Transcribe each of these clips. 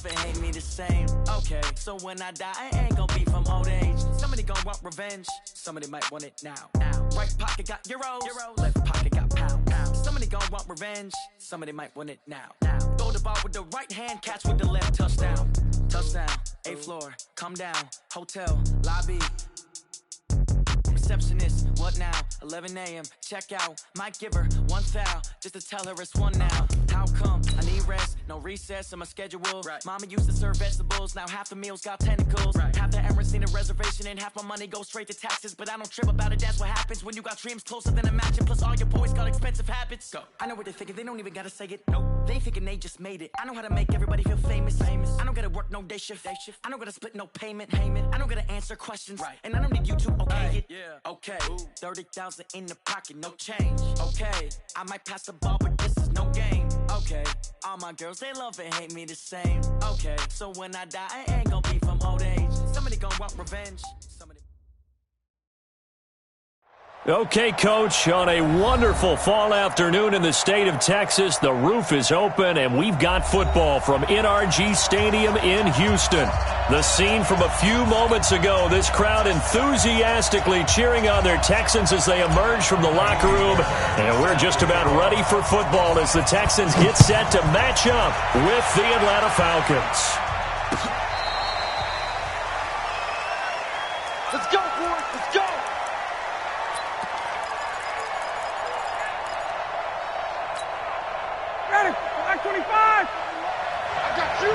love it, hate me the same. Okay, so when I die, I ain't gonna be from old age. Somebody gonna want revenge, somebody might want it now. Right pocket got euros, left pocket got pounds. Somebody gonna want revenge, somebody might want it now. Throw the ball with the right hand, catch with the left, touchdown. Touchdown, 8th floor, come down, hotel, lobby. Receptionist, what now? 11 a.m. Check out. Might give her one foul just to tell her it's one now. How come? I need rest, no recess in my schedule. Right. Mama used to serve vegetables, now half the meals got tentacles. Right. Half the errands need a reservation and half my money goes straight to taxes. But I don't trip about it, that's what happens when you got dreams closer than a match. And plus all your boys got expensive habits. Go. I know what they're thinking, they don't even gotta say it. Nope. They ain't thinking they just made it. I know how to make everybody feel famous. I don't gotta work no day shift. I don't gotta split no payment. I don't gotta answer questions. Right. And I don't need you to okay it. Yeah. Okay, 30,000 in the pocket, no change. Okay, I might pass the ball, but this is no game. Okay, all my girls, they love and hate me the same. Okay, so when I die, I ain't gonna be from old age. Somebody gonna want revenge. Okay, Coach, on a wonderful fall afternoon in the state of Texas, the roof is open, and we've got football from NRG Stadium in Houston. The scene from a few moments ago, this crowd enthusiastically cheering on their Texans as they emerge from the locker room, and we're just about ready for football as the Texans get set to match up with the Atlanta Falcons. Let's go, boys, let's go! Ready, Black 25! I got you!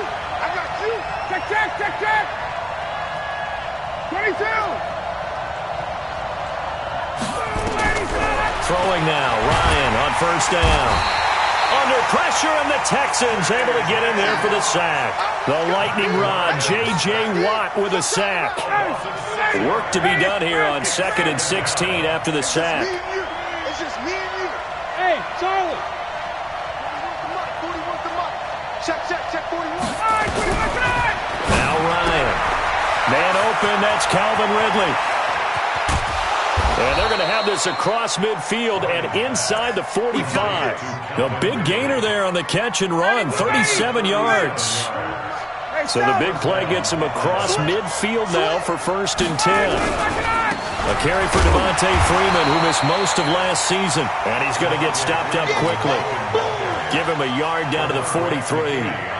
Check! 22! Throwing now, Ryan on first down. Under pressure, and the Texans able to get in there for the sack. The lightning rod, J.J. Watt with a sack. Work to be done here on 2nd and 16 after the sack. It's just me and you. Hey, Charlie. 41 to Mike. Check, 41. All right, 21 tonight. Now Ryan. Man open, that's Calvin Ridley. And they're going to have this across midfield and inside the 45. A big gainer there on the catch and run, 37 yards. So the big play gets him across midfield now for 1st and 10. A carry for Devontae Freeman, who missed most of last season. And he's going to get stopped up quickly. Give him a yard down to the 43.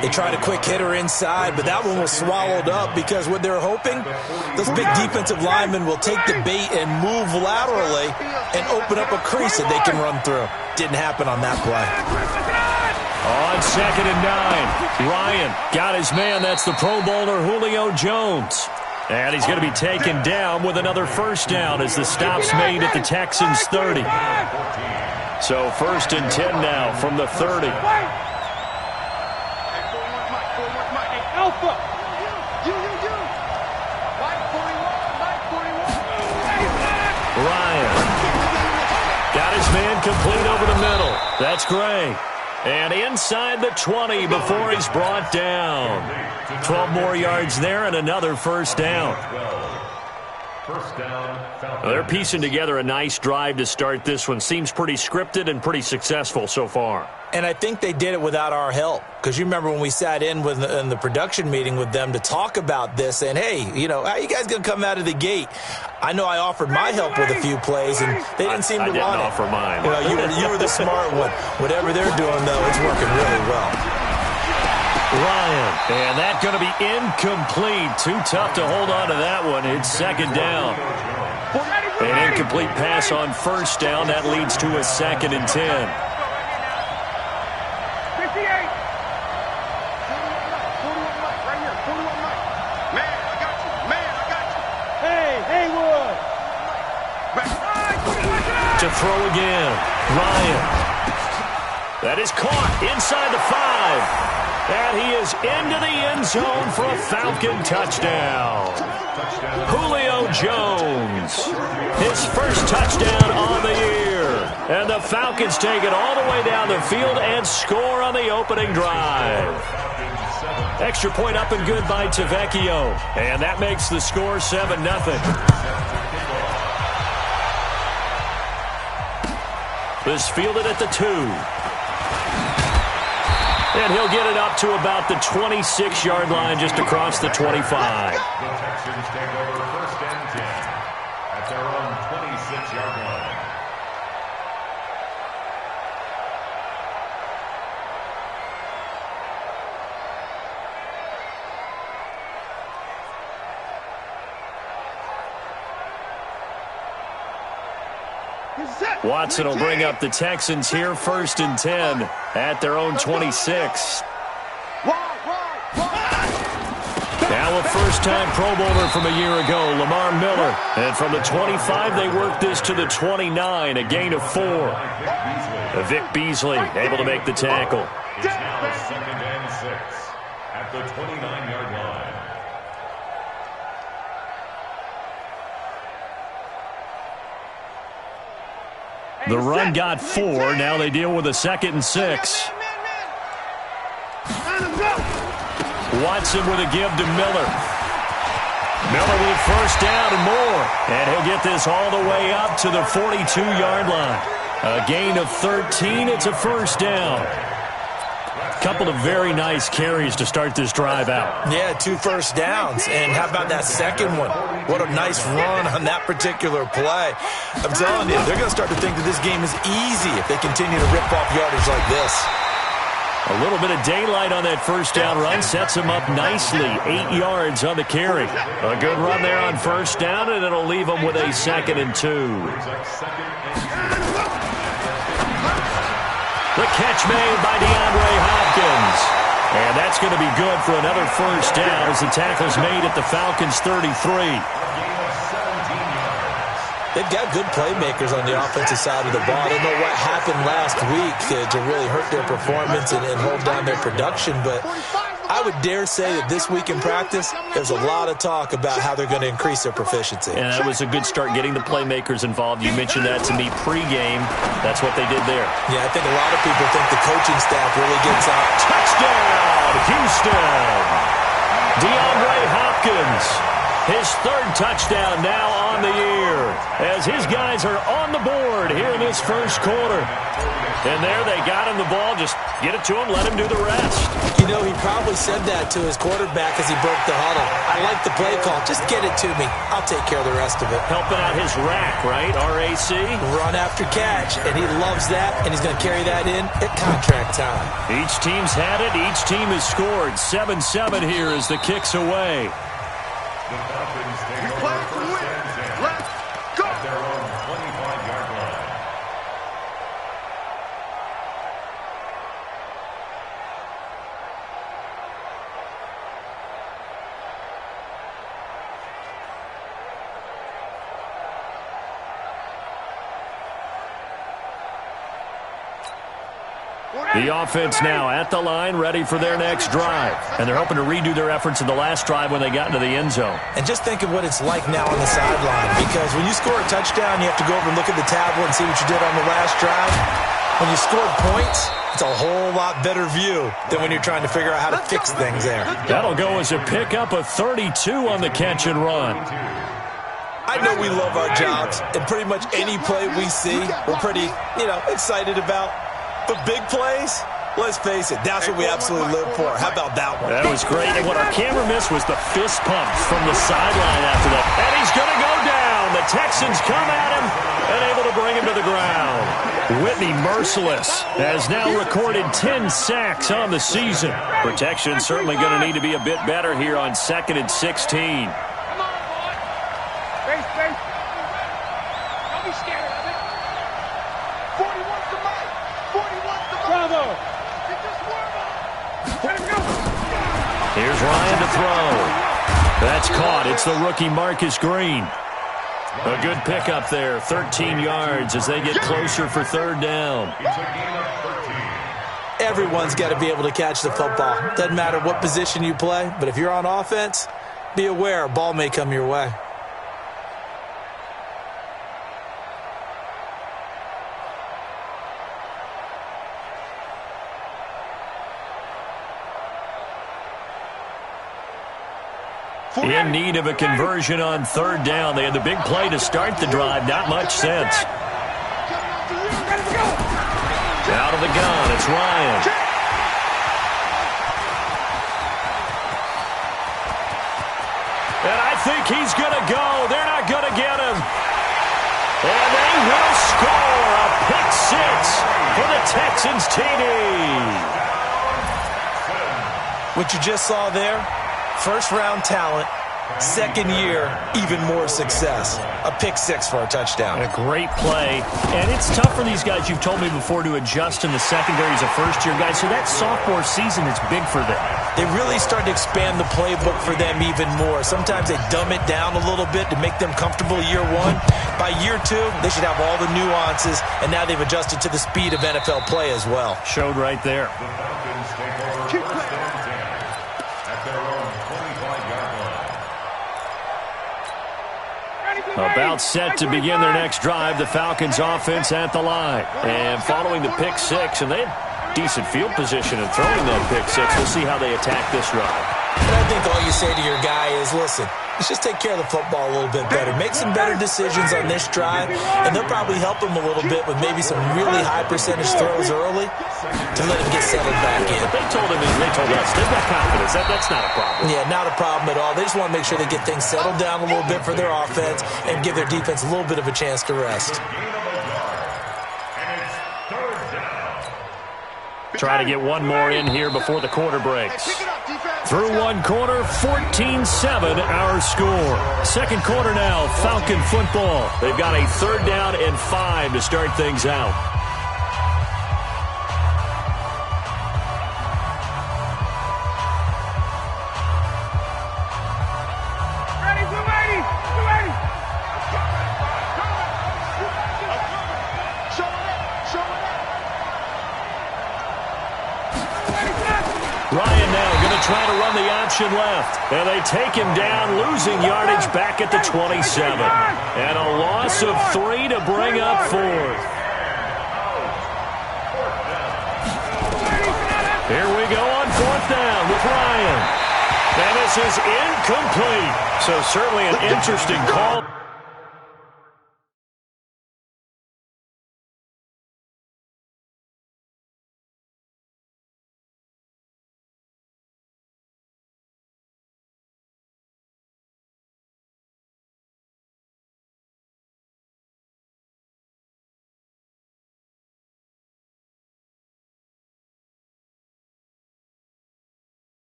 They tried a quick hitter inside, but that one was swallowed up because what they're hoping, those big defensive linemen will take the bait and move laterally and open up a crease that they can run through. Didn't happen on that play. On 2nd and 9, Ryan got his man. That's the Pro Bowler Julio Jones. And he's going to be taken down with another first down as the stop's made at the Texans' 30. So 1st and 10 now from the 30. Alpha. You. Ryan got his man complete over the middle. That's great. And inside the 20 before he's brought down. 12 more yards there and another first down. Well, they're piecing together a nice drive to start this one. Seems pretty scripted and pretty successful so far. And I think they did it without our help. Because you remember when we sat in the production meeting with them to talk about this, and hey, how are you guys going to come out of the gate? I know I offered my help with a few plays, and they didn't seem to want it. I didn't offer mine. You were the smart one. Whatever they're doing, though, it's working really well. Ryan, and that's going to be incomplete. Too tough to hold on to that one. It's 2nd down. An incomplete pass on 1st down. That leads to a 2nd and 10. To throw again. Ryan. That is caught inside the 5. And he is into the end zone for a Falcon touchdown. Julio Jones. His first touchdown on the year. And the Falcons take it all the way down the field and score on the opening drive. Extra point up and good by Tavecchio. And that makes the score 7-0. This fielded at the 2. And he'll get it up to about the 26-yard line, just across the 25. The Texans take over 1st and 10 at their own 26-yard line. Watson will bring up the Texans here, 1st and 10 at their own 26. Now a first-time Pro Bowler from a year ago, Lamar Miller. And from the 25, they work this to the 29, a gain of 4. Vic Beasley able to make the tackle. It's now 2nd and 6 at the 29-yard line. The run got 4. Now they deal with a 2nd and 6. Watson with a give to Miller. Miller with first down and more. And he'll get this all the way up to the 42-yard line. A gain of 13. It's a first down. Couple of very nice carries to start this drive out. Yeah, 2 first downs. And how about that second one? What a nice run on that particular play. I'm telling you, they're going to start to think that this game is easy if they continue to rip off yardage like this. A little bit of daylight on that first down run sets him up nicely. 8 yards on the carry. A good run there on first down, and it'll leave him with a 2nd and 2. The catch made by DeAndre Hopkins. And that's going to be good for another first down as the tackle's made at the Falcons' 33. They've got good playmakers on the offensive side of the ball. I don't know what happened last week to really hurt their performance and hold down their production, but I would dare say that this week in practice, there's a lot of talk about how they're going to increase their proficiency. And that was a good start getting the playmakers involved. You mentioned that to me pregame. That's what they did there. Yeah, I think a lot of people think the coaching staff really gets out. Touchdown, Houston! DeAndre Hopkins. His 3rd touchdown now on the year as his guys are on the board here in this first quarter. And there they got him the ball. Just get it to him, let him do the rest. You know, he probably said that to his quarterback as he broke the huddle. I like the play call. Just get it to me. I'll take care of the rest of it. Helping out his rack, right? RAC. Run after catch, and he loves that, and he's going to carry that in at contract time. Each team's had it. Each team has scored. 7-7 here as the kick's away. The Falcons take over 1st and 10 at their own 25-yard line. The offense now at the line, ready for their next drive. And they're hoping to redo their efforts in the last drive when they got into the end zone. And just think of what it's like now on the sideline, because when you score a touchdown, you have to go over and look at the tablet and see what you did on the last drive. When you scored points, it's a whole lot better view than when you're trying to figure out how to fix things there. That'll go as a pickup of 32 on the catch and run. I know we love our jobs, and pretty much any play we see, we're pretty, excited about. But big plays, let's face it, that's what we absolutely live for. How about that one? That was great. And what our camera missed was the fist pump from the sideline after that. And he's going to go down. The Texans come at him and able to bring him to the ground. Whitney Merciless has now recorded 10 sacks on the season. Protection certainly going to need to be a bit better here on 2nd and 16. Here's Ryan to throw. That's caught. It's the rookie Marcus Green. A good pickup there. 13 yards as they get closer for 3rd down. Everyone's got to be able to catch the football. Doesn't matter what position you play, but if you're on offense, be aware a ball may come your way. In need of a conversion on 3rd down. They had the big play to start the drive. Not much sense. Out of the gun, it's Ryan. think he's going to go. They're not going to get him. And they will score a pick six for the Texans TD. What you just saw there, first-round talent, second year, even more success. A pick six for a touchdown. A great play. And it's tough for these guys, you've told me before, to adjust in the secondary as a first-year guy. So that sophomore season is big for them. They really start to expand the playbook for them even more. Sometimes they dumb it down a little bit to make them comfortable year one. By year two, they should have all the nuances, and now they've adjusted to the speed of NFL play as well. Showed right there. The Falcons take over first and 10 at their own 25-yard line. About set to begin their next drive, the Falcons offense at the line. And following the pick six, and they had decent field position in throwing that pick six. We'll see how they attack this drive. And I think all you say to your guy is, listen, let's just take care of the football a little bit better. Make some better decisions on this drive, and they'll probably help him a little bit with maybe some really high percentage throws early to let him get settled back in. They told us they've got confidence. That's not a problem. Yeah, not a problem at all. They just want to make sure they get things settled down a little bit for their offense and give their defense a little bit of a chance to rest. Try to get one more in here before the quarter breaks. Through one quarter, 14-7 our score. Second quarter now, Falcon football. They've got a 3rd down and 5 to start things out. Ryan now going to try to run the option left. And they take him down, losing yardage back at the 27. And a loss of 3 to bring up 4th. Here we go on 4th down with Ryan. And this is incomplete. So certainly an interesting call.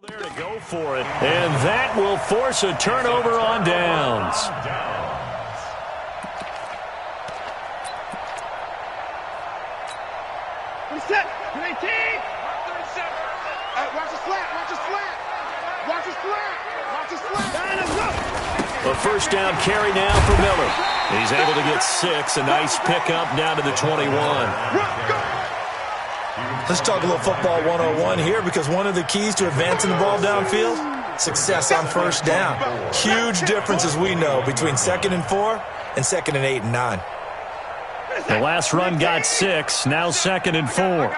There to go for it, and that will force a turnover on downs. Set. 19. Watch the slant. Watch the slant. Watch the slant. Watch the slant. A first down carry now for Miller. He's able to get 6. A nice pickup down to the 21. Let's talk a little football 101 here, because one of the keys to advancing the ball downfield, success on first down. Huge difference, as we know, between 2nd and 4 and 2nd and 8 and 9. The last run got 6, now 2nd and 4.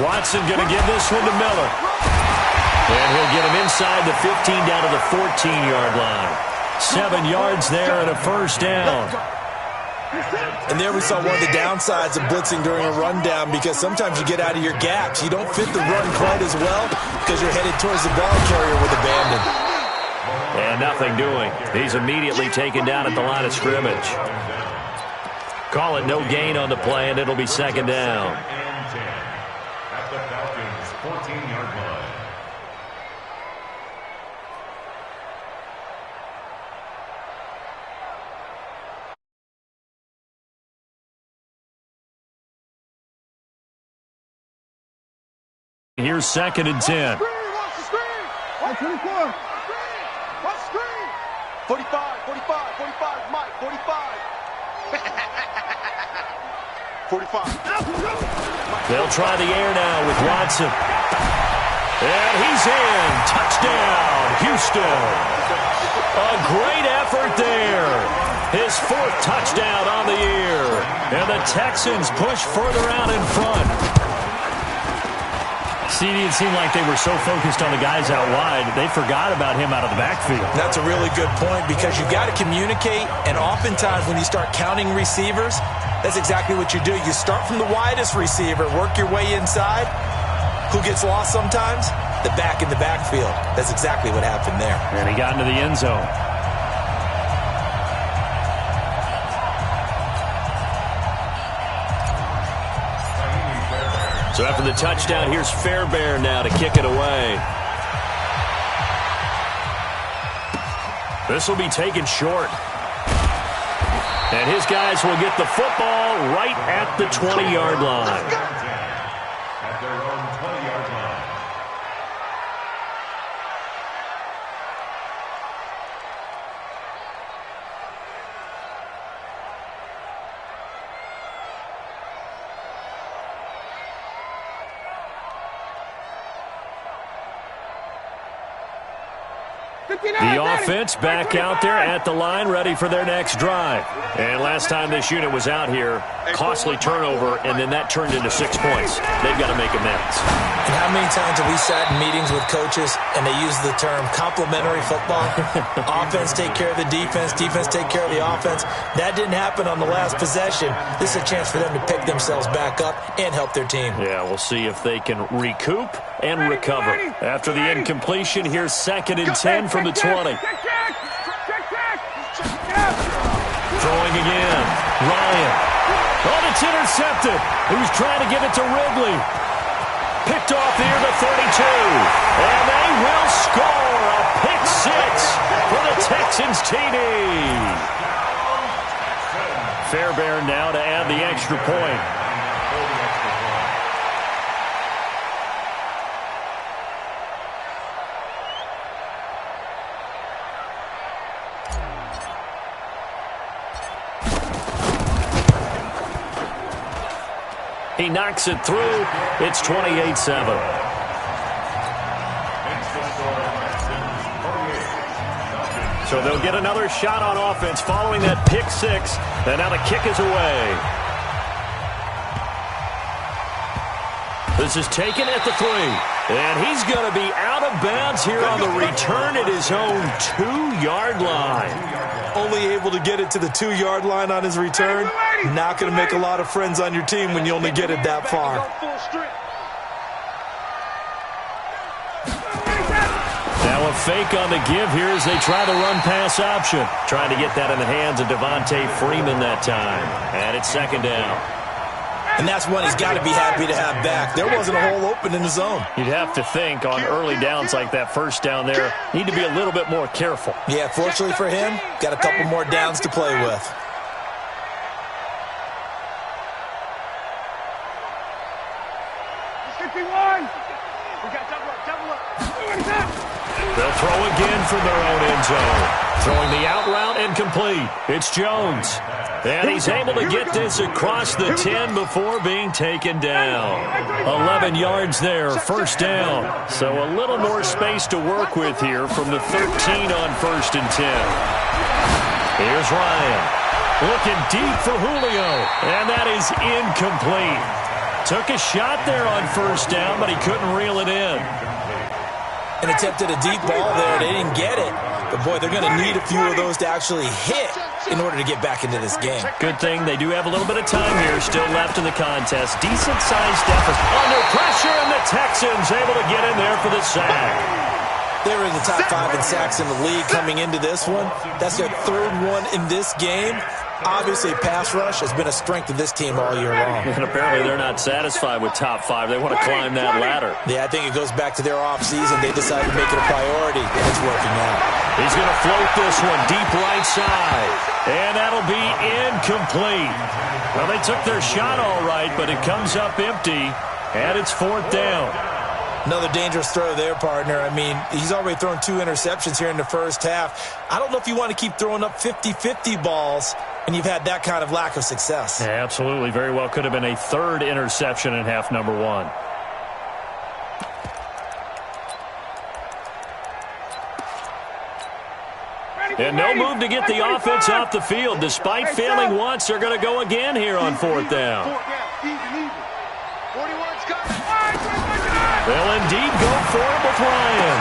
Watson going to give this one to Miller. And he'll get him inside the 15 down to the 14-yard line. 7 yards there and a first down. And there we saw one of the downsides of blitzing during a rundown, because sometimes you get out of your gaps. You don't fit the run quite as well because you're headed towards the ball carrier with abandon. And nothing doing. He's immediately taken down at the line of scrimmage. Call it no gain on the play, and it'll be 2nd down. At the Falcons' 14-yard line. Here's 2nd and 10. Watch the screen. Watch 24. Watch the screen. 45, 45, Mike, 45. 45. They'll try the air now with Watson. And he's in. Touchdown, Houston. A great effort there. His 4th touchdown on the year. And the Texans push further out in front. CD, it seemed like they were so focused on the guys out wide, they forgot about him out of the backfield. That's a really good point because you got to communicate, and oftentimes when you start counting receivers, that's exactly what you do. You start from the widest receiver, work your way inside. Who gets lost sometimes? The back in the backfield. That's exactly what happened there. And he got into the end zone. So after the touchdown, here's Fairbairn now to kick it away. This will be taken short. And his guys will get the football right at the 20-yard line. At their own 20-yard line. The offense back out there at the line, ready for their next drive. And last time this unit was out here, costly turnover, and then that turned into 6 points. They've got to make amends. And how many times have we sat in meetings with coaches and they use the term complementary football? Offense take care of the defense, defense take care of the offense. That didn't happen on the last possession. This is a chance for them to pick themselves back up and help their team. Yeah, we'll see if they can recoup and recover. After the incompletion, here's 2nd and 10 from the 20. Throwing again. Ryan. Oh, it's intercepted. He was trying to give it to Ridley. Picked off near the 32. And they will score a pick 6 for the Texans TD. Fairbairn now to add the extra point. He knocks it through. It's 28-7. So they'll get another shot on offense following that pick 6. And now the kick is away. This is taken at the 3. And he's going to be out of bounds here on the return at his own 2-yard line. Only able to get it to the 2-yard line on his return. Not going to make a lot of friends on your team when you only get it that far. Now a fake on the give here as they try the run-pass option. Trying to get that in the hands of Devontae Freeman that time. And it's 2nd down. And that's one he's got to be happy to have back. There wasn't a hole open in the zone. You'd have to think on early downs like that first down there, need to be a little bit more careful. Yeah, fortunately for him, got a couple more downs to play with. They'll throw again from their own end zone. Throwing the out route and complete. It's Jones. And he's able to get this across the 10 before being taken down. 11 yards there, 1st down. So a little more space to work with here from the 13 on 1st and 10. Here's Ryan. Looking deep for Julio. And that is incomplete. Took a shot there on 1st down, but he couldn't reel it in. And attempted a deep ball there. They didn't get it. But, boy, they're going to need a few of those to actually hit in order to get back into this game. Good thing they do have a little bit of time here still left in the contest. Decent-sized deficit. Under pressure, and the Texans able to get in there for the sack. They were in the top 5 in sacks in the league coming into this one. That's their 3rd one in this game. Obviously, pass rush has been a strength of this team all year long. And apparently they're not satisfied with top 5. They want to climb that ladder. Yeah, I think it goes back to their offseason. They decided to make it a priority, and it's working out. He's going to float this one deep right side. And that'll be incomplete. Well, they took their shot all right, but it comes up empty, and it's 4th down. Another dangerous throw there, partner. I mean, he's already thrown 2 interceptions here in the first half. I don't know if you want to keep throwing up 50-50 balls when you've had that kind of lack of success. Yeah, absolutely. Very well could have been a 3rd interception in half number 1. And no move to get the offense off the field. Despite failing once, they're going to go again here on 4th down. They'll indeed go for it with Ryan.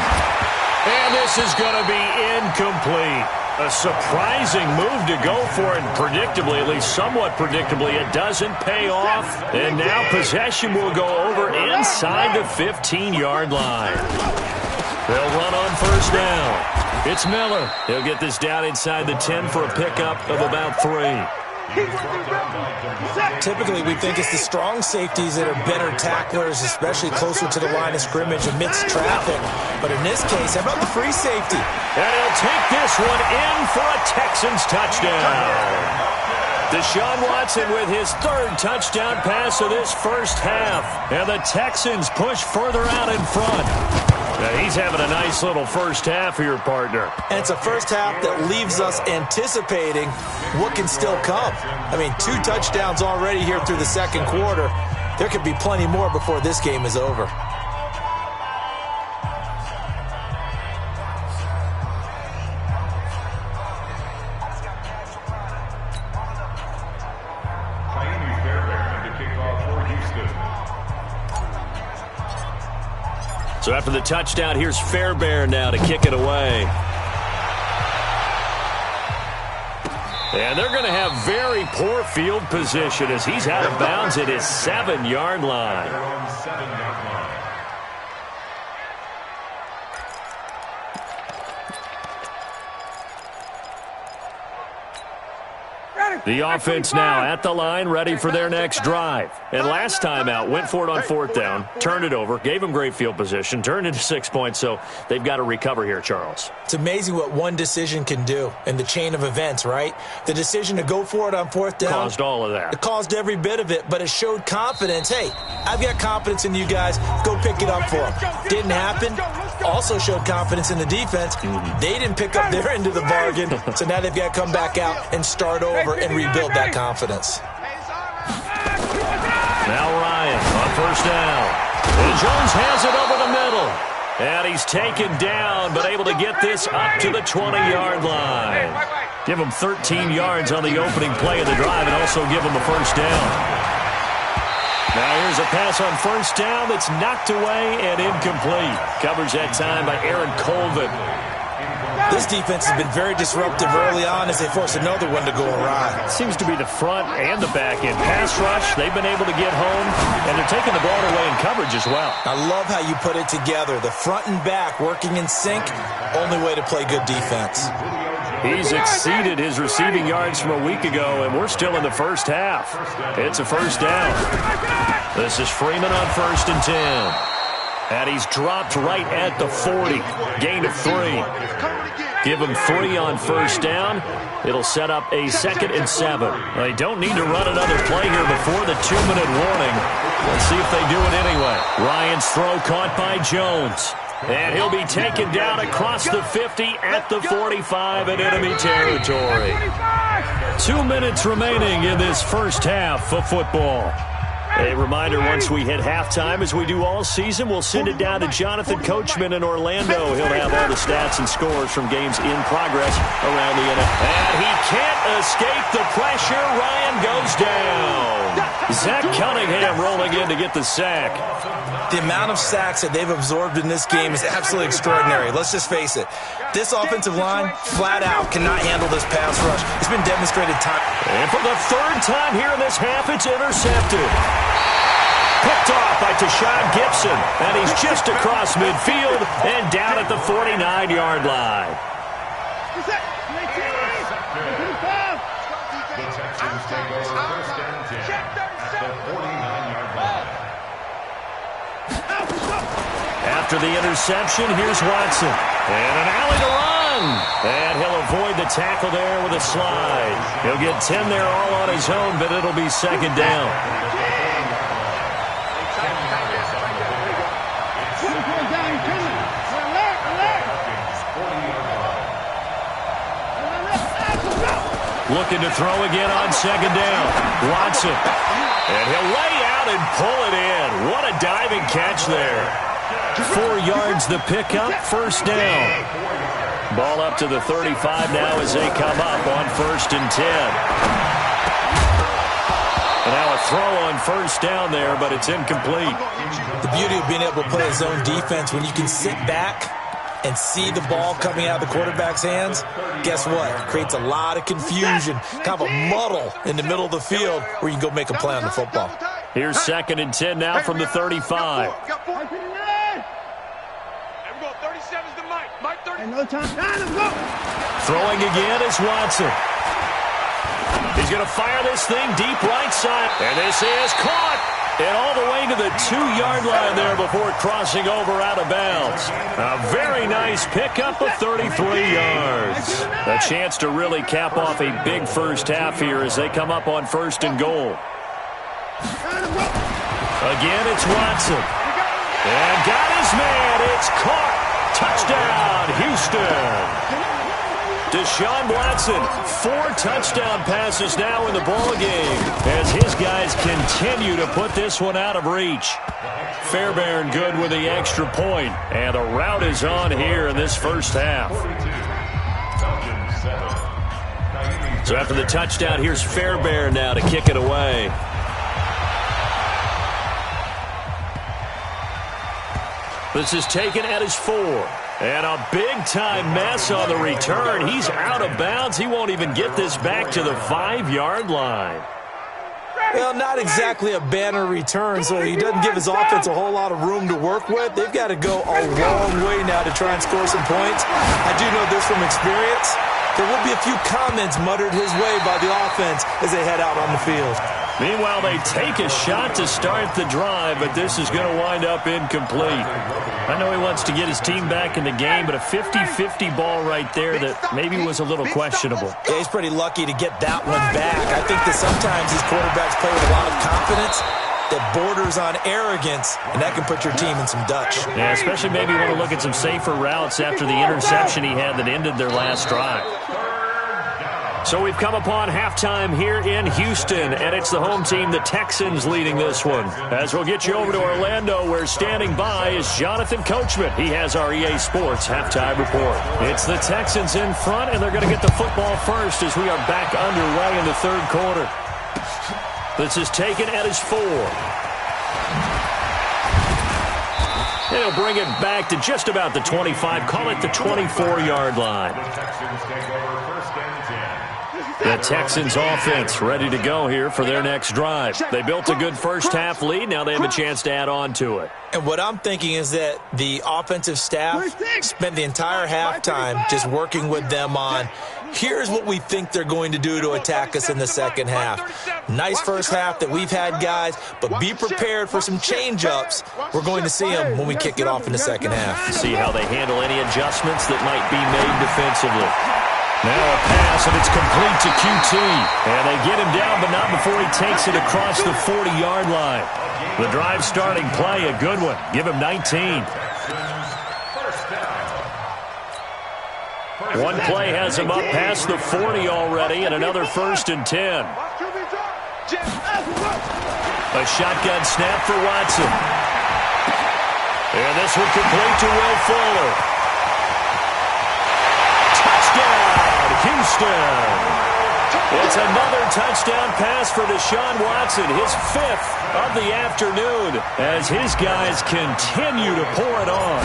And this is going to be incomplete. A surprising move to go for it, and predictably, at least somewhat predictably, it doesn't pay off. And now possession will go over inside the 15-yard line. They'll run on first down. It's Miller. He'll get this down inside the 10 for a pickup of about 3. Typically, we think it's the strong safeties that are better tacklers, especially closer to the line of scrimmage amidst traffic. But in this case, how about the free safety? And he'll take this one in for a Texans touchdown. Deshaun Watson with his 3rd touchdown pass of this first half. And the Texans push further out in front. Now he's having a nice little first half here, partner. And it's a first half that leaves us anticipating what can still come. I mean, 2 touchdowns already here through the second quarter. There could be plenty more before this game is over. So after the touchdown, here's Fairbairn now to kick it away. And they're going to have very poor field position as he's out of bounds at his 7-yard line. The offense now at the line, ready for their next drive. And last time out, went for it on 4th down, turned it over, gave them great field position, turned into 6 points, so they've got to recover here, Charles. It's amazing what one decision can do in the chain of events, right? The decision to go for it on 4th down. Caused all of that. It caused every bit of it, but it showed confidence. Hey, I've got confidence in you guys. Go pick it up for them. Didn't happen. Also showed confidence in the defense. They didn't pick up their end of the bargain, so now they've got to come back out and start over and rebuild that confidence. Now Ryan on first down. And Jones has it over the middle. And he's taken down, but able to get this up to the 20-yard line. Give him 13 yards on the opening play of the drive and also give him a first down. Now here's a pass on first down that's knocked away and incomplete. Coverage that time by Aaron Colvin. This defense has been very disruptive early on as they force another one to go awry. Seems to be the front and the back end. Pass rush, they've been able to get home, and they're taking the ball away in coverage as well. I love how you put it together. The front and back working in sync, only way to play good defense. He's exceeded his receiving yards from a week ago, and we're still in the first half. It's a first down. This is Freeman on 1st and 10. And he's dropped right at the 40. Gain of 3. Give him 3 on first down. It'll set up a 2nd and 7. They don't need to run another play here before the 2-minute warning. Let's see if they do it anyway. Ryan's throw caught by Jones. And he'll be taken down across the 50 at the 45 in enemy territory. 2 minutes remaining in this first half of football. A reminder, once we hit halftime, as we do all season, we'll send it down to Jonathan Coachman in Orlando. He'll have all the stats and scores from games in progress around the NFL. And he can't escape the pressure. Ryan goes down. Zach Cunningham rolling in to get the sack. The amount of sacks that they've absorbed in this game is absolutely extraordinary. Let's just face it. This offensive line, flat out, cannot handle this pass rush. It's been demonstrated time. And for the 3rd time here in this half, it's intercepted. Picked off by Tashawn Gibson. And he's just across midfield and down at the 49-yard line. The Texans take over 1st and 10 at the 49-yard line. After the interception, here's Watson. And an alley to run. And he'll avoid the tackle there with a slide. He'll get 10 there all on his own, but it'll be 2nd down. Looking to throw again on 2nd down. Watson. And he'll lay out and pull it in. What a diving catch there. 4 yards the pickup, 1st down. Ball up to the 35 now as they come up on 1st and 10. And now a throw on first down there, but it's incomplete. The beauty of being able to play a zone defense, when you can sit back and see the ball coming out of the quarterback's hands, guess what? It creates a lot of confusion, kind of a muddle in the middle of the field where you can go make a play on the football. Here's 2nd and 10 now from the 35. Throwing again is Watson. He's going to fire this thing deep right side. And this is caught. And all the way to the 2-yard line there before crossing over out of bounds. A very nice pickup of 33 yards. A chance to really cap off a big first half here as they come up on 1st and goal. Again, it's Watson. And got his man. It's caught. Touchdown, Houston. Deshaun Watson, 4 touchdown passes now in the ballgame as his guys continue to put this one out of reach. Fairbairn good with the extra point, and the route is on here in this first half. So after the touchdown, here's Fairbairn now to kick it away. This is taken at his 4. And a big-time mess on the return. He's out of bounds. He won't even get this back to the 5-yard line. Well, not exactly a banner return, so he doesn't give his offense a whole lot of room to work with. They've got to go a long way now to try and score some points. I do know this from experience. There will be a few comments muttered his way by the offense as they head out on the field. Meanwhile, they take a shot to start the drive, but this is going to wind up incomplete. I know he wants to get his team back in the game, but a 50-50 ball right there that maybe was a little questionable. Yeah, he's pretty lucky to get that one back. I think that sometimes these quarterbacks play with a lot of confidence that borders on arrogance, and that can put your team in some Dutch. Yeah, especially maybe want to look at some safer routes after the interception he had that ended their last drive. So we've come upon halftime here in Houston, and it's the home team, the Texans, leading this one. As we'll get you over to Orlando, where standing by is Jonathan Coachman. He has our EA Sports halftime report. It's the Texans in front, and they're going to get the football first as we are back underway in the 3rd quarter. This is taken at his 4. They'll bring it back to just about the 25, call it the 24-yard line. The Texans offense ready to go here for their next drive. They built a good first half lead. Now they have a chance to add on to it. And what I'm thinking is that the offensive staff spent the entire halftime just working with them on, here's what we think they're going to do to attack us in the second half. Nice first half that we've had, guys, but be prepared for some change-ups. We're going to see them when we kick it off in the second half. See how they handle any adjustments that might be made defensively. Now a pass, and it's complete to QT. And they get him down, but not before he takes it across the 40-yard line. The drive starting play, a good one. Give him 19. One play has him up past the 40 already, and another 1st and 10. A shotgun snap for Watson. And this one complete to Will Fuller. Houston. It's another touchdown pass for Deshaun Watson, his 5th of the afternoon, as his guys continue to pour it on.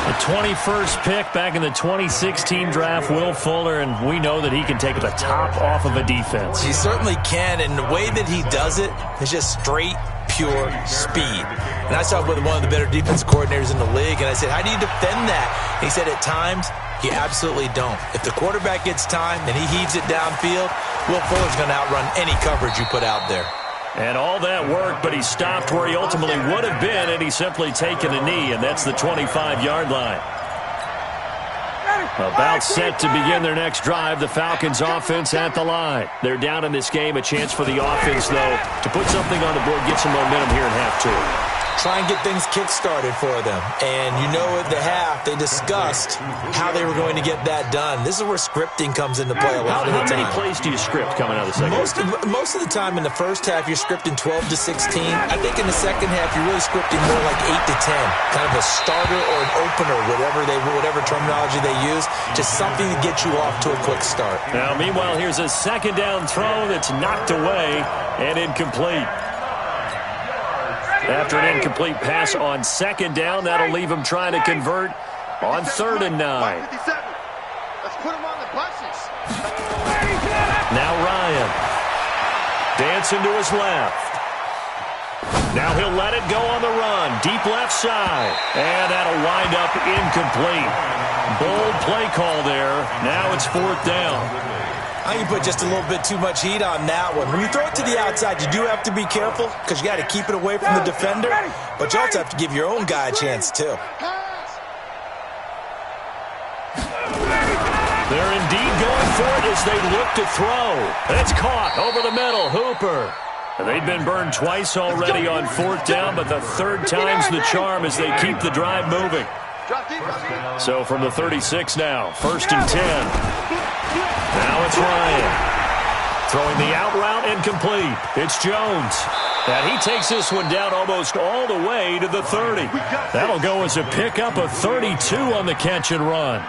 The 21st pick back in the 2016 draft, Will Fuller, and we know that he can take the top off of a defense. He certainly can, and the way that he does it is just straight, pure speed. And I saw with one of the better defense coordinators in the league, and I said, how do you defend that? And he said, at times, you absolutely don't. If the quarterback gets time and he heaves it downfield, Will Fuller's going to outrun any coverage you put out there. And all that work, but he stopped where he ultimately would have been, and he's simply taken a knee, and that's the 25-yard line. About set to begin their next drive, the Falcons offense at the line. They're down in this game, a chance for the offense, though, to put something on the board, get some momentum here in half 2. try and get things kick-started for them. And you know at the half, they discussed how they were going to get that done. This is where scripting comes into play a lot of the time. How many plays do you script coming out of the second half? Most of the time in the first half, you're scripting 12 to 16. I think in the second half, you're really scripting more like 8 to 10. Kind of a starter or an opener, whatever terminology they use. Just something to get you off to a quick start. Now, meanwhile, here's a second down throw that's knocked away and incomplete. After an incomplete pass on second down, that'll leave him trying to convert on 3rd and 9. Let's put him on the buses. Now Ryan. Dancing to his left. Now he'll let it go on the run. Deep left side. And that'll wind up incomplete. Bold play call there. Now it's 4th down. I think you put just a little bit too much heat on that one. When you throw it to the outside, you do have to be careful because you got to keep it away from the defender, but you also have to give your own guy a chance too. They're indeed going for it as they look to throw. It's caught over the middle. Hooper. They've been burned twice already on 4th down, but the 3rd time's the charm as they keep the drive moving. So from the 36 now, 1st and 10. Now it's Ryan. Throwing the out route incomplete. It's Jones. And he takes this one down almost all the way to the 30. That'll go as a pickup of 32 on the catch and run.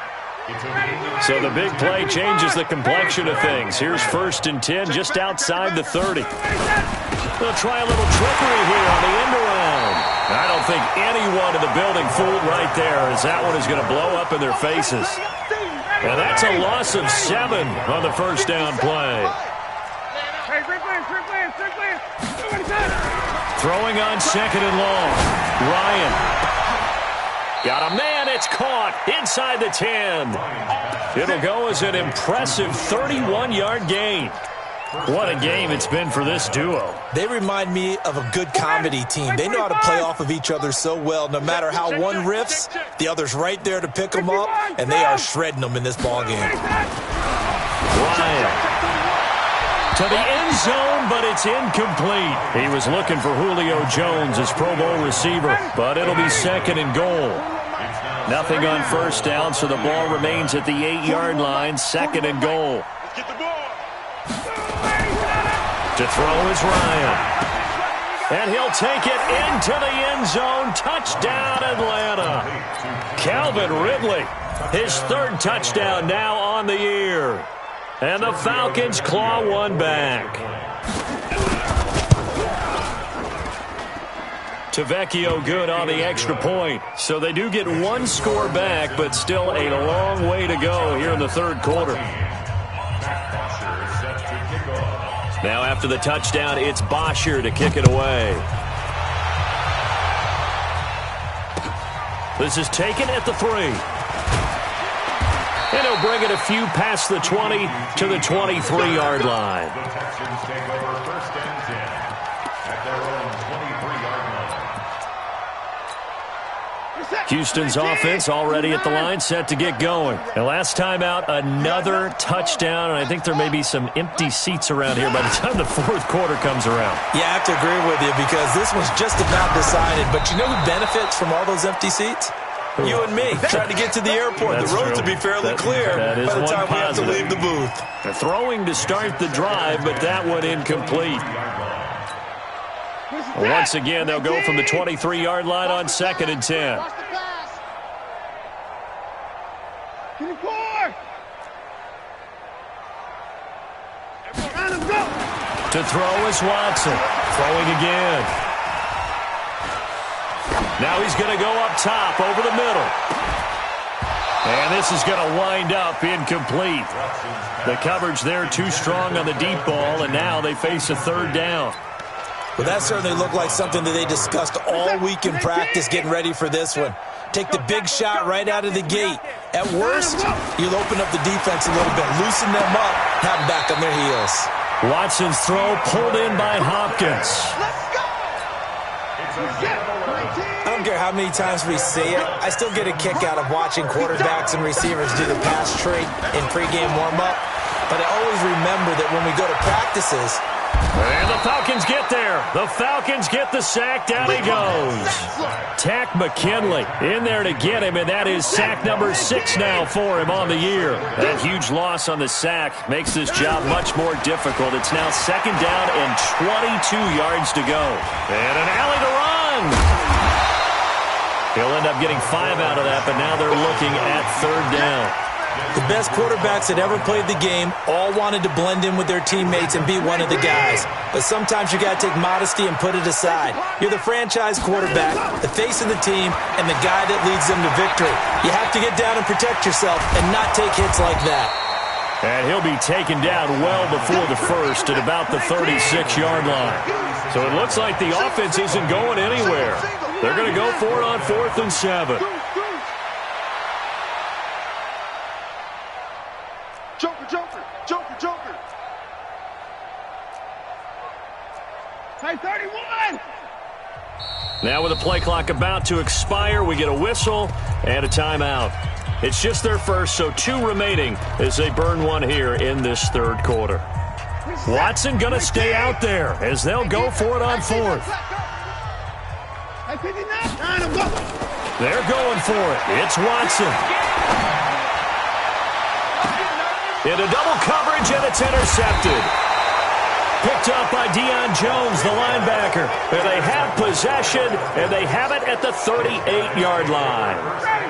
So the big play changes the complexion of things. Here's 1st and 10 just outside the 30. They'll try a little trickery here on the end around. I don't think anyone in the building fooled right there as that one is going to blow up in their faces. And that's a loss of 7 on the 1st down play. Throwing on 2nd and long. Ryan. Got a man. It's caught inside the 10. It'll go as an impressive 31-yard gain. What a game it's been for this duo. They remind me of a good comedy team. They know how to play off of each other so well. No matter how one riffs, the other's right there to pick them up, and they are shredding them in this ballgame. Ryan. To the end zone, but it's incomplete. He was looking for Julio Jones, his Pro Bowl receiver, but it'll be 2nd and goal. Nothing on 1st down, so the ball remains at the 8-yard line, 2nd and goal. To throw is Ryan. And he'll take it into the end zone. Touchdown, Atlanta. Calvin Ridley, his 3rd touchdown now on the year. And the Falcons claw one back. Tavecchio good on the extra point. So they do get one score back, but still a long way to go here in the 3rd quarter. Now after the touchdown, it's Bosher to kick it away. This is taken at the 3. And he'll bring it a few past the 20 to the 23-yard line. The Texans take over 1st and 10 at their own 23-yard line. Houston's offense already at the line, set to get going. And last time out, another touchdown, and I think there may be some empty seats around here by the time the 4th quarter comes around. Yeah, I have to agree with you because this one's just about decided. But you know who benefits from all those empty seats? You and me, trying to get to the airport. The roads will be fairly clear by the time we have to leave the booth. They're throwing to start the drive, but that one incomplete. Once again, they'll go from the 23-yard line on 2nd and 10. To throw is Watson. Throwing again. Now he's going to go up top over the middle. And this is going to wind up incomplete. The coverage there too strong on the deep ball, and now they face a 3rd down. Well, that certainly looked like something that they discussed all week in practice getting ready for this one. Take the big shot right out of the gate. At worst, you'll open up the defense a little bit, loosen them up, have them back on their heels. Watson's throw pulled in by Hopkins. I don't care how many times we see it, I still get a kick out of watching quarterbacks and receivers do the pass trade in pregame warm-up. But I always remember that when we go to practices, And the Falcons get there. The Falcons get the sack. Down he goes. Tack McKinley in there to get him, and that is sack number 6 now for him on the year. That huge loss on the sack makes this job much more difficult. It's now 2nd down and 22 yards to go. And an alley to run. He'll end up getting 5 out of that, but now they're looking at 3rd down. The best quarterbacks that ever played the game all wanted to blend in with their teammates and be one of the guys. But sometimes you got to take modesty and put it aside. You're the franchise quarterback, the face of the team, and the guy that leads them to victory. You have to get down and protect yourself and not take hits like that. And he'll be taken down well before the first at about the 36-yard line. So it looks like the offense isn't going anywhere. They're going to go for it on 4th and 7. Joker. Hey, 31! Now with the play clock about to expire, we get a whistle and a timeout. It's just their first, so 2 remaining as they burn one here in this 3rd quarter. Watson going to stay out there as they'll go for it on 4th. They're going for it. It's Watson. Into double coverage, and it's intercepted. Picked up by Deion Jones, the linebacker. And they have possession, and they have it at the 38-yard line.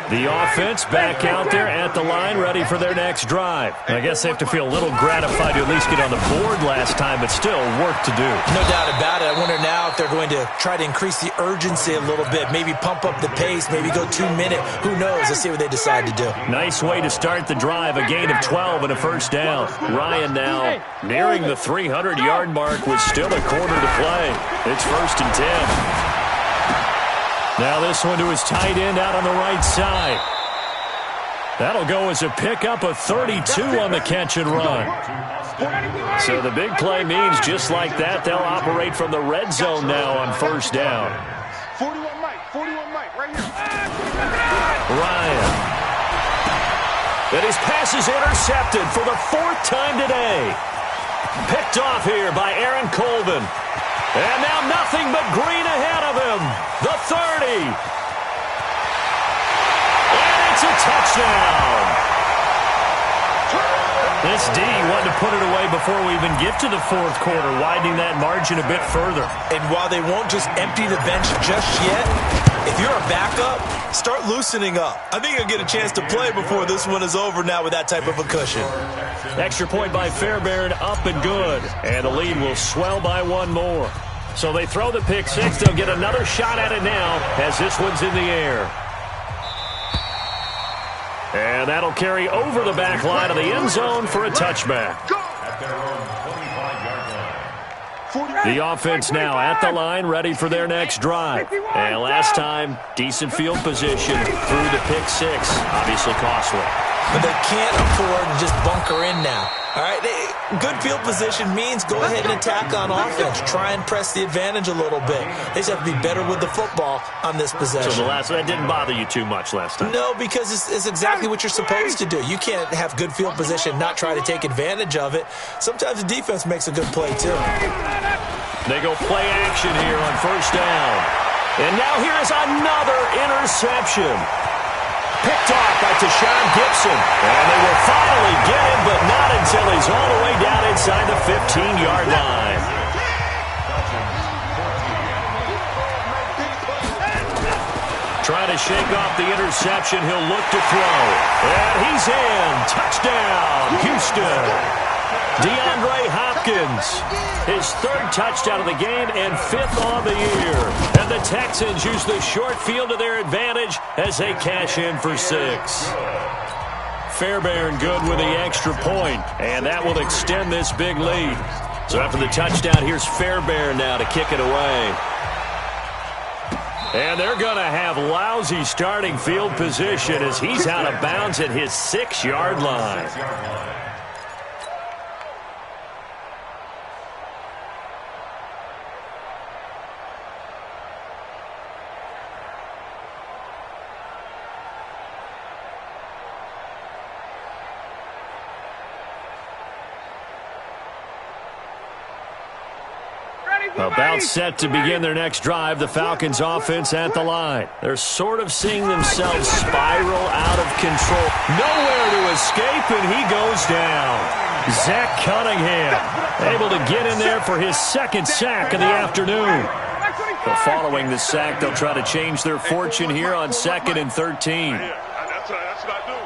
The offense back out there at the line, ready for their next drive. I guess they have to feel a little gratified to at least get on the board last time, but still work to do. No doubt about it. I wonder now if they're going to try to increase the urgency a little bit, maybe pump up the pace, maybe go 2-minute. Who knows? Let's see what they decide to do. Nice way to start the drive, a gain of 12 and a first down. Ryan now nearing the 300-yard mark with still a quarter to play. It's 1st and 10. Now this one to his tight end out on the right side. That'll go as a pickup of 32 on the catch and run. So the big play means just like that, they'll operate from the red zone now on 1st down. 41 Mike, right here. Ryan. And his pass is intercepted for the 4th time today. Picked off here by Aaron Colvin. And now nothing but green ahead of him. The 30. And it's a touchdown. This D wanted to put it away before we even get to the 4th quarter, widening that margin a bit further. And while they won't just empty the bench just yet, if you're a backup, start loosening up. I think you'll get a chance to play before this one is over now with that type of a cushion. Extra point by Fairbairn, up and good. And the lead will swell by 1 more. So they throw the pick 6. They'll get another shot at it now as this one's in the air. And that'll carry over the back line of the end zone for a touchback. The offense now at the line, ready for their next drive. And last time, decent field position through the pick 6. Obviously costly. But they can't afford to just bunker in now. All right, good field position means go ahead and attack on offense. Try and press the advantage a little bit. They just have to be better with the football on this possession. So that didn't bother you too much last time? No, because it's exactly what you're supposed to do. You can't have good field position and not try to take advantage of it. Sometimes the defense makes a good play, too. They go play action here on 1st down. And now here is another interception. Picked off by Tashawn Gibson. And they will finally get him, but not until he's all the way down inside the 15-yard line. Trying to shake off the interception. He'll look to throw. And he's in. Touchdown, Houston. DeAndre Hopkins, his 3rd touchdown of the game and 5th on the year. And the Texans use the short field to their advantage as they cash in for 6. Fairbairn good with the extra point, and that will extend this big lead. So after the touchdown, here's Fairbairn now to kick it away. And they're going to have lousy starting field position as he's out of bounds at his 6-yard line. About set to begin their next drive, the Falcons offense at the line. They're sort of seeing themselves spiral out of control. Nowhere to escape, and he goes down. Zach Cunningham able to get in there for his second sack of the afternoon. But following the sack, they'll try to change their fortune here on 2nd and 13. That's what I do.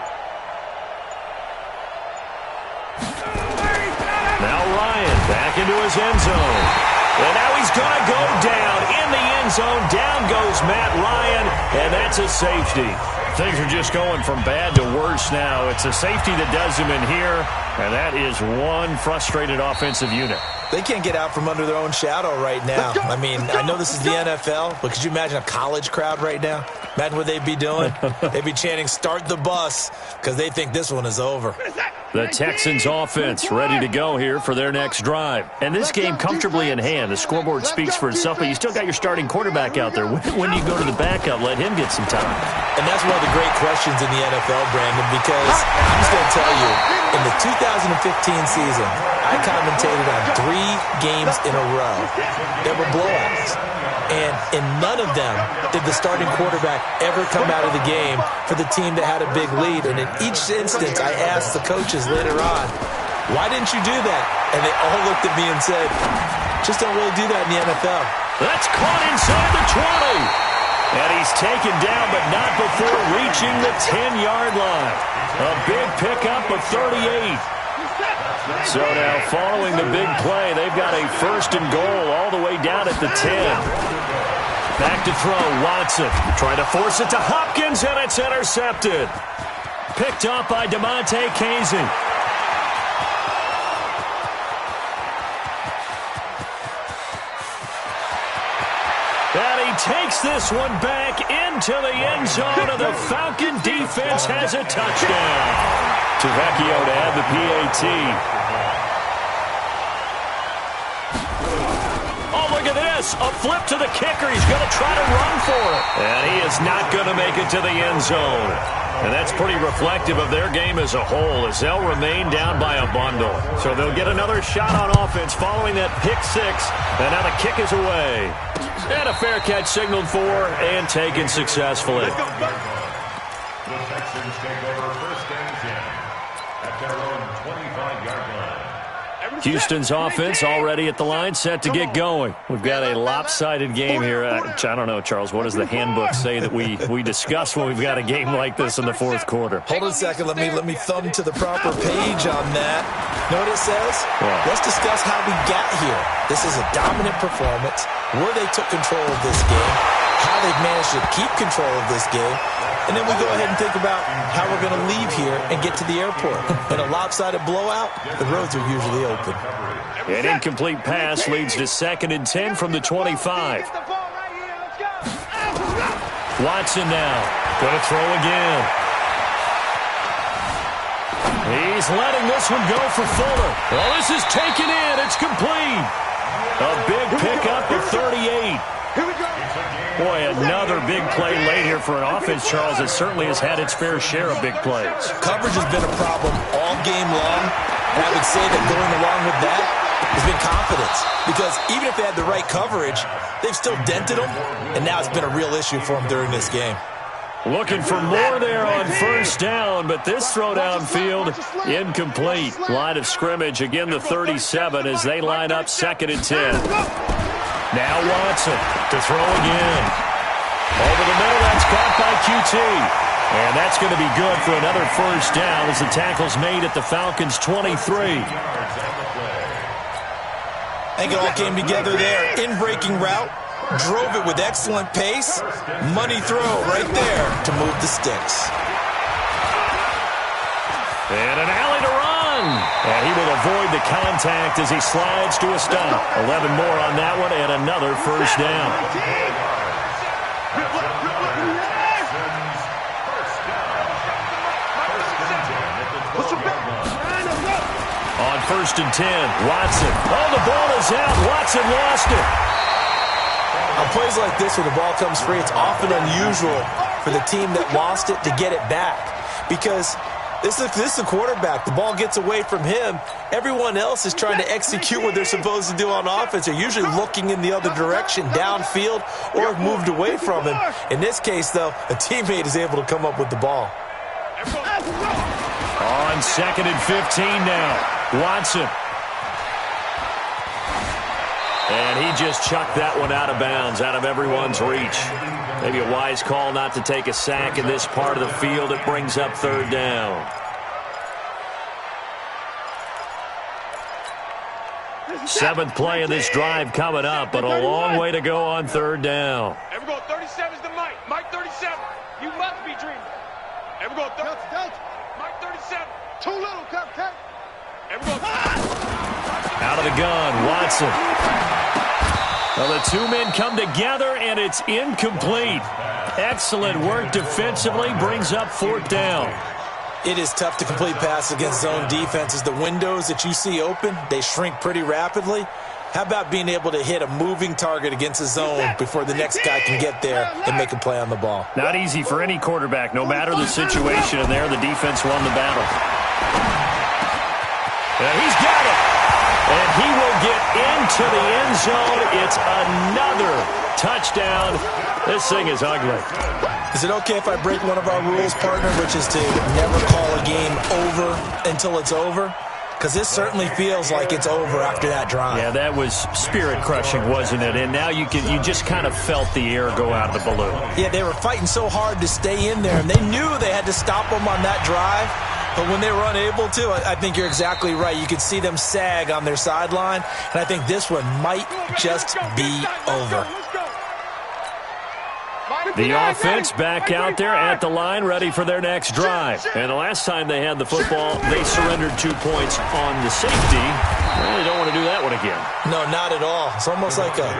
Now Ryan back into his end zone. And now he's going to go down in the end zone. Down goes Matt Ryan, and that's a safety. Things are just going from bad to worse now. It's a safety that does him in here, and that is one frustrated offensive unit. They can't get out from under their own shadow right now. I mean, I know this is the NFL, but could you imagine a college crowd right now? Imagine what they'd be doing. They'd be chanting, "Start the bus," because they think this one is over. The Texans offense ready to go here for their next drive. And this game comfortably in hand. The scoreboard speaks for itself, but you still got your starting quarterback out there. When do you go to the backup? Let him get some time. And that's one of the great questions in the NFL, Brandon, because I'm just going to tell you, in the 2015 season, I commentated on 3 games in a row that were blowouts. And in none of them did the starting quarterback ever come out of the game for the team that had a big lead. And in each instance, I asked the coaches later on, why didn't you do that? And they all looked at me and said, just don't really do that in the NFL. That's caught inside the 20. And he's taken down, but not before reaching the 10-yard line. A big pickup of 38. So now, following the big play, they've got a 1st and goal all the way down at the 10. Back to throw, Watson trying to force it to Hopkins, and it's intercepted. Picked up by DeMonte Casey. And he takes this one back into the end zone, and the Falcon defense has a touchdown. Tavecchio to add the PAT. Oh, look at this. A flip to the kicker. He's going to try to run for it. And he is not going to make it to the end zone. And that's pretty reflective of their game as a whole, as they'll remain down by a bundle. So they'll get another shot on offense following that pick 6. And now the kick is away. And a fair catch signaled for and taken successfully. The Texans take over 1st and 10 at their own 25-yard line. Houston's offense already at the line, set to get going. We've got a lopsided game here. I don't know, Charles, what does the handbook say that we discuss when we've got a game like this in the 4th quarter? Hold on a second. Let me thumb to the proper page on that. Know what it says? Yeah. Let's discuss how we got here. This is a dominant performance, where they took control of this game, how they've managed to keep control of this game, and then we go ahead and think about how we're going to leave here and get to the airport. In a lopsided blowout, the roads are usually open. An incomplete pass leads to 2nd and 10 from the 25. Watson now. Going to throw again. He's letting this one go for Fuller. Well, this is taken in. It's complete. A big pickup of 38. Boy, another big play late here for an offense, Charles, that certainly has had its fair share of big plays. Coverage has been a problem all game long, and I would say that going along with that has been confidence. Because even if they had the right coverage, they've still dented them, and now it's been a real issue for them during this game. Looking for more there on 1st down, but this throw downfield, incomplete. Line of scrimmage, again the 37 as they line up 2nd and 10. Now Watson to throw again. Over the middle, that's caught by QT. And that's going to be good for another 1st down as the tackle's made at the Falcons' 23. I think it all came together there. In-breaking route, drove it with excellent pace. Money throw right there to move the sticks. And an alley to run. And he will avoid the contact as he slides to a stop. 11 more on that one and another 1st down. On 1st and 10, Watson. Oh, the ball is out. Watson lost it. On plays like this where the ball comes free, it's often unusual for the team that lost it to get it back. Because This is the quarterback. The ball gets away from him. Everyone else is trying to execute what they're supposed to do on offense. They're usually looking in the other direction, downfield, or moved away from him. In this case, though, a teammate is able to come up with the ball. On 2nd and 15 now. Watson. And he just chucked that one out of bounds, out of everyone's reach. Maybe a wise call not to take a sack in this part of the field. It brings up 3rd down. Seventh play of this drive coming up, but a long way to go on 3rd down. Here we go, 37's to Mike. Mike 37. You must be dreaming. Here we go, Mike 37. Too little, Captain. Here we go. Out of the gun, Watson. Well, the two men come together, and it's incomplete. Excellent work defensively, brings up 4th down. It is tough to complete passes against zone defenses. The windows that you see open, they shrink pretty rapidly. How about being able to hit a moving target against a zone before the next guy can get there and make a play on the ball? Not easy for any quarterback, no matter the situation, and there the defense won the battle. And he's got it. And he will get into the end zone. It's another touchdown. This thing is ugly. Is it okay if I break one of our rules, partner, which is to never call a game over until it's over? Because this certainly feels like it's over after that drive. Yeah, that was spirit-crushing, wasn't it? And now you just kind of felt the air go out of the balloon. Yeah, they were fighting so hard to stay in there, and they knew they had to stop them on that drive. But when they were unable to, I think you're exactly right. You could see them sag on their sideline, and I think this one might just be over. The offense back out there at the line, ready for their next drive. And the last time they had the football, they surrendered 2 points on the safety. Well, they don't want to do that one again. No, not at all. It's almost like a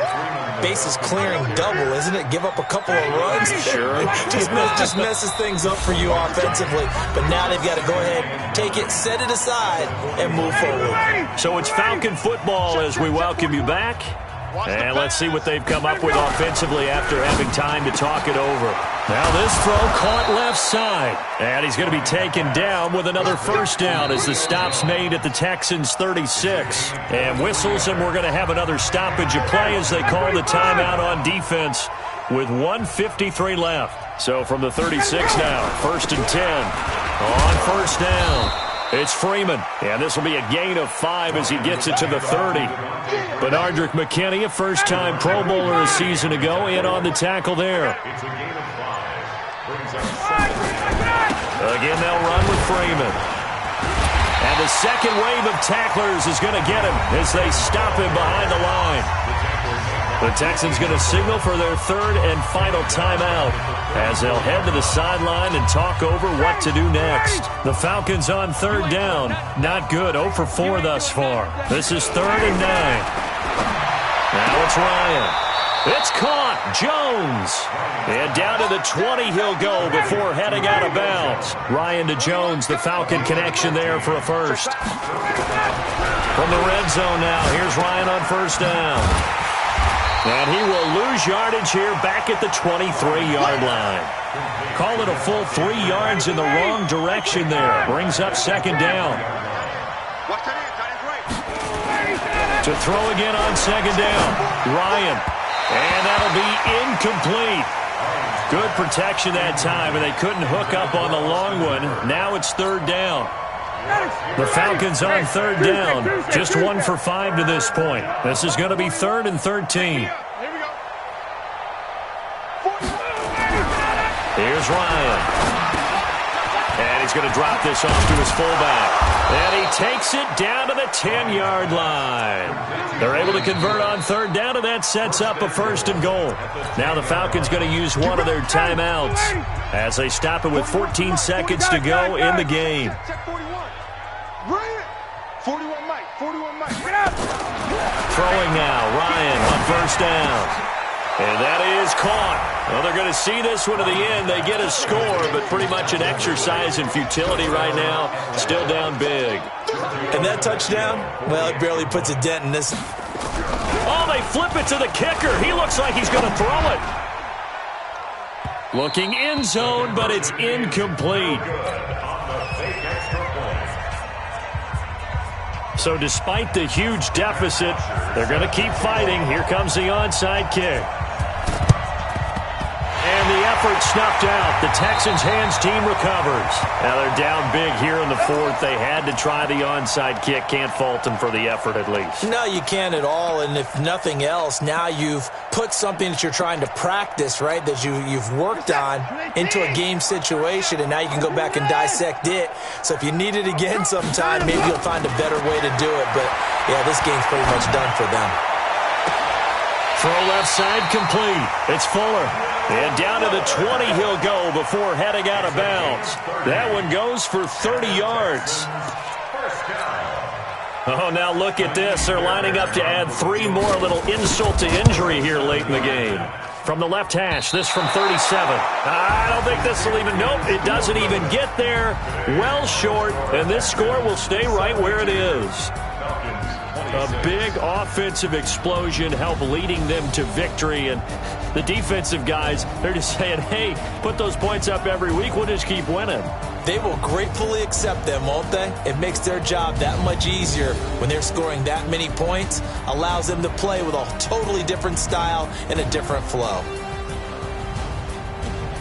bases clearing double, isn't it? Give up a couple of runs. Sure. just messes things up for you offensively. But now they've got to go ahead, take it, set it aside, and move forward. So it's Falcon football as we welcome you back. And let's see what they've come up with offensively after having time to talk it over. Now this throw caught left side. And he's going to be taken down with another 1st down as the stop's made at the Texans' 36. And whistles, and we're going to have another stoppage of play as they call the timeout on defense with 1:53 left. So from the 36 now, 1st and 10 on 1st down. It's Freeman, and this will be a gain of 5 as he gets it to the 30. Benardrick McKinney, a first-time Pro Bowler a season ago, in on the tackle there. Again, they'll run with Freeman. And the second wave of tacklers is going to get him as they stop him behind the line. The Texans going to signal for their 3rd and final timeout as they'll head to the sideline and talk over what to do next. The Falcons on 3rd down. Not good. 0 for 4 thus far. This is 3rd and 9. Now it's Ryan. It's caught. Jones. And down to the 20 he'll go before heading out of bounds. Ryan to Jones, the Falcon connection there for a 1st. From the red zone now, here's Ryan on 1st down. And he will lose yardage here back at the 23-yard line. Call it a full 3 yards in the wrong direction there. Brings up 2nd down. To throw again on 2nd down. Ryan. And that'll be incomplete. Good protection that time, and they couldn't hook up on the long one. Now it's 3rd down. The Falcons on 3rd down. Just 1 for 5 to this point. This is going to be 3rd and 13. Here's Ryan. And he's going to drop this off to his fullback. And he takes it down to the 10-yard line. They're able to convert on 3rd down, and that sets up a 1st and goal. Now the Falcons going to use one of their timeouts as they stop it with 14 seconds to go in the game. 41 Mike. Throwing now, Ryan on 1st down. And that is caught. Well, they're going to see this one to the end. They get a score, but pretty much an exercise in futility right now. Still down big. And that touchdown, well, it barely puts a dent in this. Oh, they flip it to the kicker. He looks like he's going to throw it. Looking end zone, but it's incomplete. So despite the huge deficit, they're going to keep fighting. Here comes the onside kick. And the effort snuffed out. The Texans' hands team recovers. Now they're down big here in the fourth. They had to try the onside kick. Can't fault them for the effort at least. No, you can't at all. And if nothing else, now you've put something that you're trying to practice, right, that you've worked on into a game situation, and now you can go back and dissect it. So if you need it again sometime, maybe you'll find a better way to do it. But, yeah, this game's pretty much done for them. Throw left side complete. It's Fuller. And down to the 20 he'll go before heading out of bounds. That one goes for 30 yards. Oh, now look at this. They're lining up to add 3 more, little insult to injury here late in the game. From the left hash, this from 37. I don't think this will even, nope, it doesn't even get there. Well short, and this score will stay right where it is. A big offensive explosion helped leading them to victory, and the defensive guys, they're just saying, hey, put those points up every week, we'll just keep winning. They will gratefully accept them, won't they? It makes their job that much easier when they're scoring that many points, allows them to play with a totally different style and a different flow.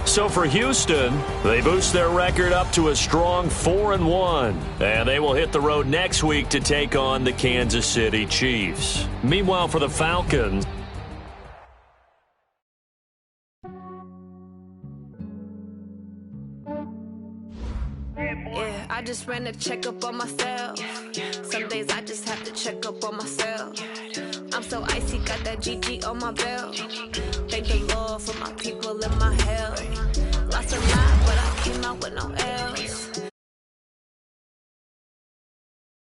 So for Houston, they boost their record up to a strong 4-1. And they will hit the road next week to take on the Kansas City Chiefs. Meanwhile, for the Falcons, yeah, I just ran a checkup on myself. Some days I just have to check up on myself. I'm so icy, got that GG on my belt. Thank the Lord for my people in my hell.